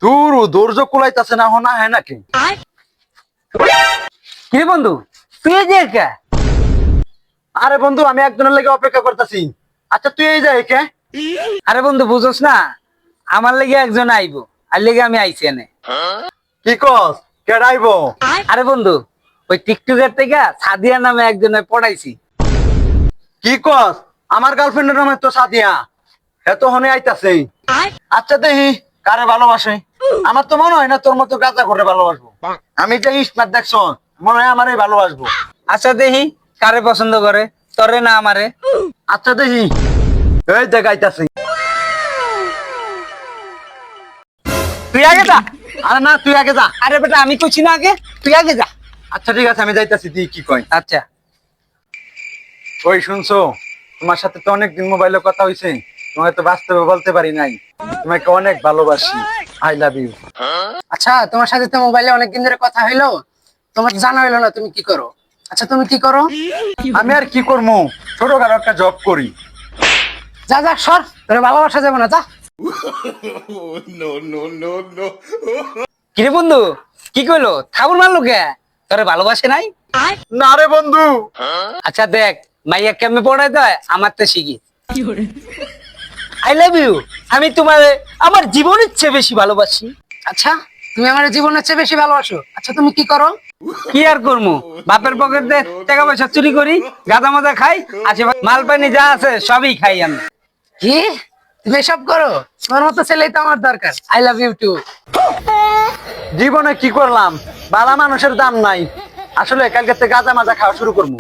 দূর ধৈর্য কুলাইতাছে না হনা হ্যাঁ নাকি? কি রে বন্ধু, তুই এই যে একা? আরে বন্ধু আমি একজনের লেগে অপেক্ষা করতেছি। আচ্ছা তুই এই যা একে। আরে বন্ধু বুঝোস না, আমার লেগে একজন আইবো, আর লেগে আমি আইছি এনে। কি কস কেডাইবো? আরে বন্ধু, ওই টিকটকের থেকে সাদিয়া নামে একজনে পড়াইছি। কি কস? আমার গার্লফ্রেন্ডের নামে তো সাদিয়া, হে তো হনে আইতাছে। আচ্ছা দেখি কারে ভালোবাসে। আমার তো মনে হয় না তোর মতো গাঁজা করে ভালোবাসবো। আমি যে স্মার্ট দেখছ, মনে হয় আমারই ভালোবাসবো। আচ্ছা দেখি কারে পছন্দ করে, তরে না আমারে। আচ্ছা দেখি, এই দেখ আইতাছে। তুই আগে যা। আরে না তুই আগে যা। আরে বেটা আমি কইছি না আগে, তুই আগে যা। আচ্ছা ঠিক আছে আমি যাইতাছি, তুই কি কয়। আচ্ছা ওই শুনছো, তোমার সাথে তো অনেকদিন মোবাইলে কথা হইছে, তোমাকে তো বাস্তবে বলতে পারি নাই, তোমাকে অনেক ভালোবাসি, আই লাভ ইউ। আচ্ছা, তোমার সাথে তো মোবাইলে অনেকদিন ধরে কথা হইলো, তোমার জানা হইলো না তুমি কি করো। আচ্ছা তুমি কি করো? আমি আর কি করবো, ছোটখাটো একটা জব করি। যা যা সর, তোরে ভালোবাসা যাবে না, যা। কিরে বন্ধু, কি কইলো? থাবুর মারলো কে? তোরে ভালোবাসে নাই? না রে বন্ধু। আচ্ছা দেখ, মাইয়া কেমনে পড়াই দেয় আমার তো শিখি। I love you. আমি তোমার আমার জীবনের চেয়ে বেশি ভালোবাসি। আচ্ছা তুমি আমার জীবনের চেয়ে বেশি ভালোবাসো। আচ্ছা তুমি কি করো? কি আর করবো, বাপের পকেট দিয়ে টাকা পয়সা চুরি করি, গাঁদা মাজা খাই, আশেপাশে মাল পানি যা আছে সবই খাই আমি। কি তুমি এসব করো? তোমার মতো ছেলেই তো আমার দরকার। I love you too. জীবনে কি করলাম, বালা মানুষের দাম নাই। আসলে কালকে থেকে গাঁজা মাজা খাওয়া শুরু করবো।